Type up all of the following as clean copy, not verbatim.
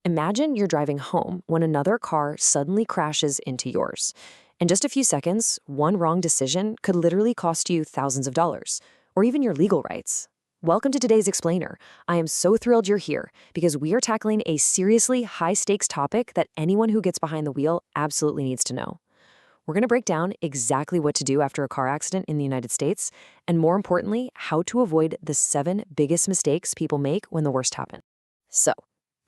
Imagine you're driving home when another car suddenly crashes into yours. In just a few seconds, one wrong decision could literally cost you thousands of dollars, or even your legal rights. Welcome to today's Explainer. I am so thrilled you're here because we are tackling a seriously high-stakes topic that anyone who gets behind the wheel absolutely needs to know. We're going to break down exactly what to do after a car accident in the United States, and more importantly, how to avoid the 7 biggest mistakes people make when the worst happens. So,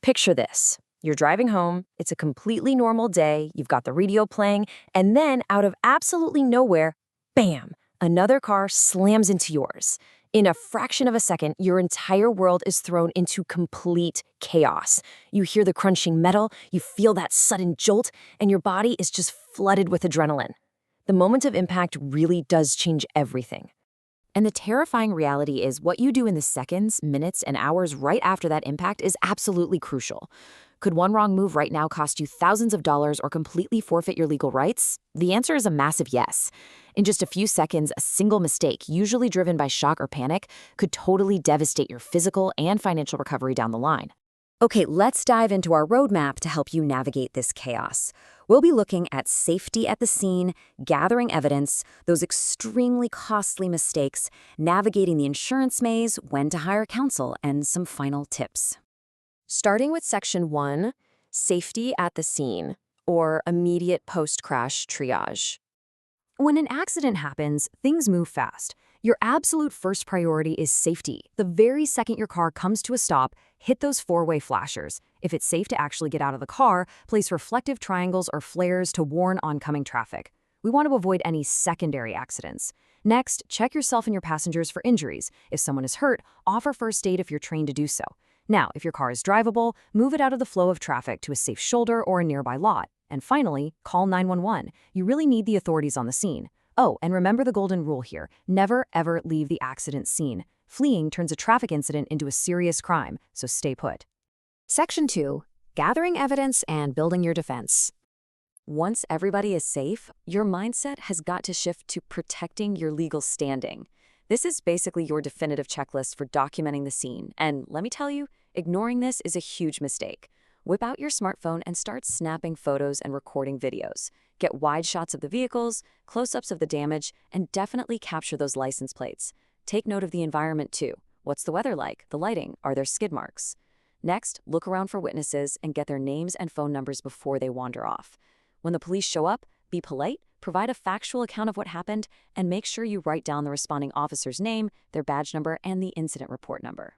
picture this. You're driving home, it's a completely normal day, you've got the radio playing, and then out of absolutely nowhere, bam, another car slams into yours. In a fraction of a second, your entire world is thrown into complete chaos. You hear the crunching metal, you feel that sudden jolt, and your body is just flooded with adrenaline. The moment of impact really does change everything. And the terrifying reality is what you do in the seconds, minutes, and hours right after that impact is absolutely crucial. Could one wrong move right now cost you thousands of dollars or completely forfeit your legal rights? The answer is a massive yes. In just a few seconds, a single mistake, usually driven by shock or panic, could totally devastate your physical and financial recovery down the line. Okay, let's dive into our roadmap to help you navigate this chaos. We'll be looking at safety at the scene, gathering evidence, those extremely costly mistakes, navigating the insurance maze, when to hire counsel, and some final tips. Starting with Section 1, Safety at the Scene, or Immediate Post-Crash Triage. When an accident happens, things move fast. Your absolute first priority is safety. The very second your car comes to a stop, hit those 4-way flashers. If it's safe to actually get out of the car, place reflective triangles or flares to warn oncoming traffic. We want to avoid any secondary accidents. Next, check yourself and your passengers for injuries. If someone is hurt, offer first aid if you're trained to do so. Now, if your car is drivable, move it out of the flow of traffic to a safe shoulder or a nearby lot. And finally, call 911. You really need the authorities on the scene. Oh, and remember the golden rule here. Never, ever leave the accident scene. Fleeing turns a traffic incident into a serious crime, so stay put. Section 2. Gathering evidence and building your defense. Once everybody is safe, your mindset has got to shift to protecting your legal standing. This is basically your definitive checklist for documenting the scene, and let me tell you, ignoring this is a huge mistake. Whip out your smartphone and start snapping photos and recording videos. Get wide shots of the vehicles, close-ups of the damage, and definitely capture those license plates. Take note of the environment too. What's the weather like? The lighting? Are there skid marks? Next, look around for witnesses and get their names and phone numbers before they wander off. When the police show up, be polite, provide a factual account of what happened, and make sure you write down the responding officer's name, their badge number, and the incident report number.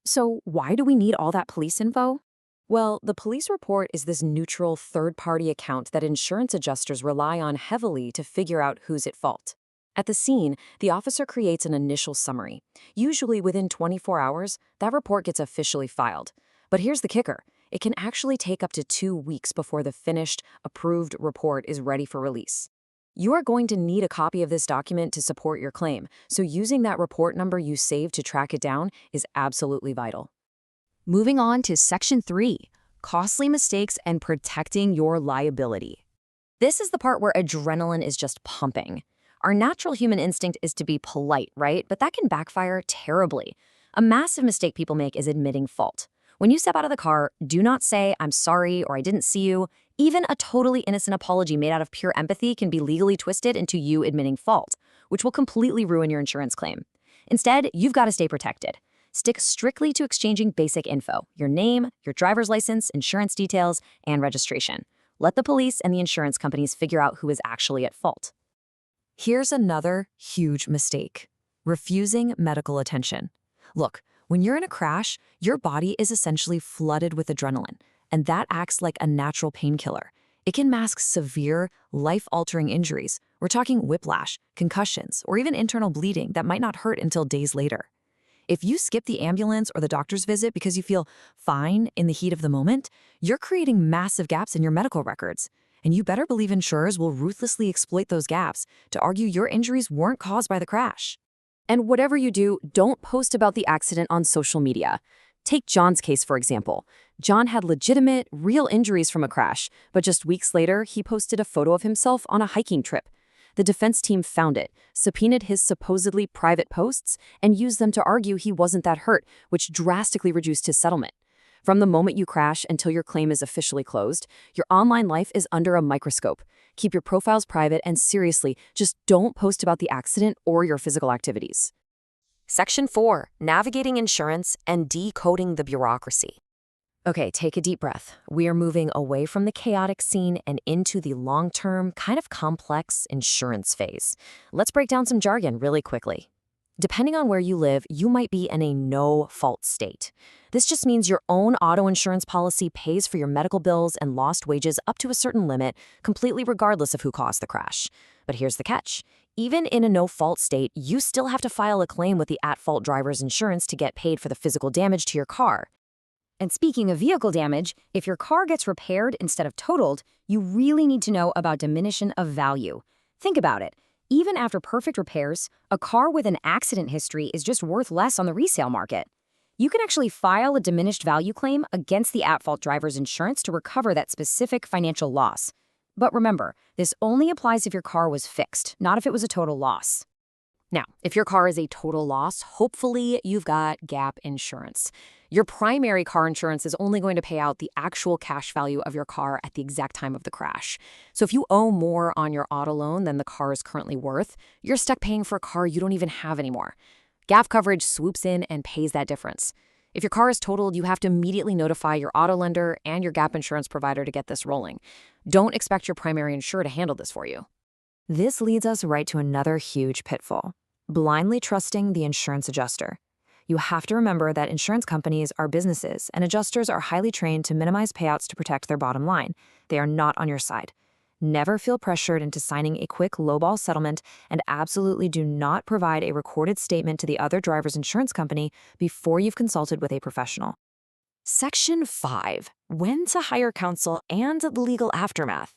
So why do we need all that police info? Well, the police report is this neutral third-party account that insurance adjusters rely on heavily to figure out who's at fault. At the scene, the officer creates an initial summary. Usually within 24 hours, that report gets officially filed. But here's the kicker. It can actually take up to 2 weeks before the finished, approved report is ready for release. You are going to need a copy of this document to support your claim, so using that report number you saved to track it down is absolutely vital. Moving on to Section 3, Costly Mistakes and Protecting Your Liability. This is the part where adrenaline is just pumping. Our natural human instinct is to be polite, right? But that can backfire terribly. A massive mistake people make is admitting fault. When you step out of the car, do not say, "I'm sorry," or "I didn't see you." Even a totally innocent apology made out of pure empathy can be legally twisted into you admitting fault, which will completely ruin your insurance claim. Instead, you've got to stay protected. Stick strictly to exchanging basic info: your name, your driver's license, insurance details, and registration. Let the police and the insurance companies figure out who is actually at fault. Here's another huge mistake: refusing medical attention. Look, when you're in a crash, your body is essentially flooded with adrenaline, and that acts like a natural painkiller. It can mask severe, life-altering injuries. We're talking whiplash, concussions, or even internal bleeding that might not hurt until days later. If you skip the ambulance or the doctor's visit because you feel fine in the heat of the moment, you're creating massive gaps in your medical records. And you better believe insurers will ruthlessly exploit those gaps to argue your injuries weren't caused by the crash. And whatever you do, don't post about the accident on social media. Take John's case, for example. John had legitimate, real injuries from a crash, but just weeks later, he posted a photo of himself on a hiking trip. The defense team found it, subpoenaed his supposedly private posts, and used them to argue he wasn't that hurt, which drastically reduced his settlement. From the moment you crash until your claim is officially closed, your online life is under a microscope. Keep your profiles private and seriously, just don't post about the accident or your physical activities. Section 4. Navigating insurance and decoding the bureaucracy. Okay, take a deep breath. We are moving away from the chaotic scene and into the long-term, kind of complex insurance phase. Let's break down some jargon really quickly. Depending on where you live, you might be in a no-fault state. This just means your own auto insurance policy pays for your medical bills and lost wages up to a certain limit, completely regardless of who caused the crash. But here's the catch. Even in a no-fault state, you still have to file a claim with the at-fault driver's insurance to get paid for the physical damage to your car. And speaking of vehicle damage, if your car gets repaired instead of totaled, you really need to know about diminution of value. Think about it. Even after perfect repairs, a car with an accident history is just worth less on the resale market. You can actually file a diminished value claim against the at-fault driver's insurance to recover that specific financial loss. But remember, this only applies if your car was fixed, not if it was a total loss. Now, if your car is a total loss, hopefully you've got GAP insurance. Your primary car insurance is only going to pay out the actual cash value of your car at the exact time of the crash. So if you owe more on your auto loan than the car is currently worth, you're stuck paying for a car you don't even have anymore. GAP coverage swoops in and pays that difference. If your car is totaled, you have to immediately notify your auto lender and your GAP insurance provider to get this rolling. Don't expect your primary insurer to handle this for you. This leads us right to another huge pitfall: blindly trusting the insurance adjuster. You have to remember that insurance companies are businesses, and adjusters are highly trained to minimize payouts to protect their bottom line. They are not on your side. Never feel pressured into signing a quick lowball settlement, and absolutely do not provide a recorded statement to the other driver's insurance company before you've consulted with a professional. Section 5. When to hire counsel and the legal aftermath.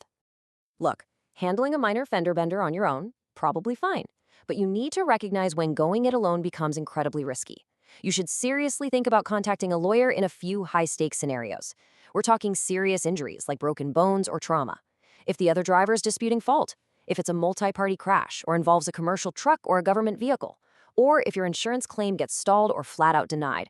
Look, handling a minor fender bender on your own, probably fine. But you need to recognize when going it alone becomes incredibly risky. You should seriously think about contacting a lawyer in a few high-stakes scenarios. We're talking serious injuries like broken bones or trauma. If the other driver is disputing fault, if it's a multi-party crash or involves a commercial truck or a government vehicle, or if your insurance claim gets stalled or flat-out denied.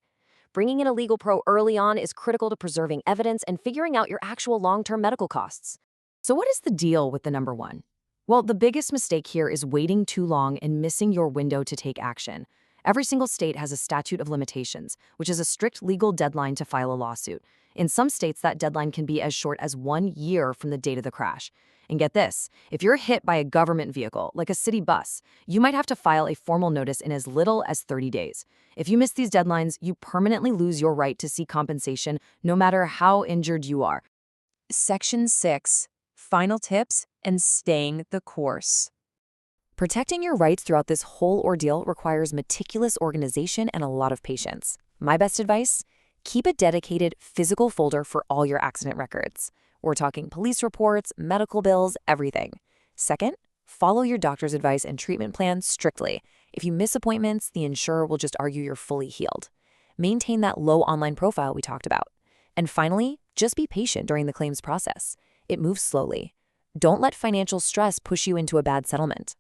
Bringing in a legal pro early on is critical to preserving evidence and figuring out your actual long-term medical costs. So what is the deal with the number one? Well, the biggest mistake here is waiting too long and missing your window to take action. Every single state has a statute of limitations, which is a strict legal deadline to file a lawsuit. In some states, that deadline can be as short as 1 year from the date of the crash. And get this, if you're hit by a government vehicle, like a city bus, you might have to file a formal notice in as little as 30 days. If you miss these deadlines, you permanently lose your right to seek compensation, no matter how injured you are. Section 6. Final tips and staying the course. Protecting your rights throughout this whole ordeal requires meticulous organization and a lot of patience. My best advice? Keep a dedicated physical folder for all your accident records. We're talking police reports, medical bills, everything. Second, follow your doctor's advice and treatment plan strictly. If you miss appointments, the insurer will just argue you're fully healed. Maintain that low online profile we talked about. And finally, just be patient during the claims process. It moves slowly. Don't let financial stress push you into a bad settlement.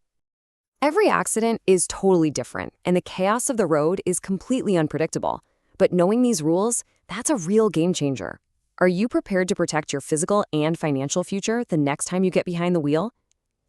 Every accident is totally different, and the chaos of the road is completely unpredictable. But knowing these rules, that's a real game changer. Are you prepared to protect your physical and financial future the next time you get behind the wheel?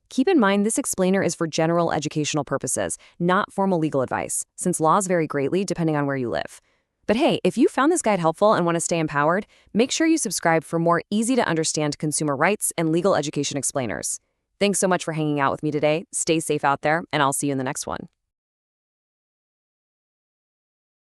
Keep in mind this explainer is for general educational purposes, not formal legal advice, since laws vary greatly depending on where you live. But hey, if you found this guide helpful and want to stay empowered, make sure you subscribe for more easy-to-understand consumer rights and legal education explainers. Thanks so much for hanging out with me today. Stay safe out there, and I'll see you in the next one.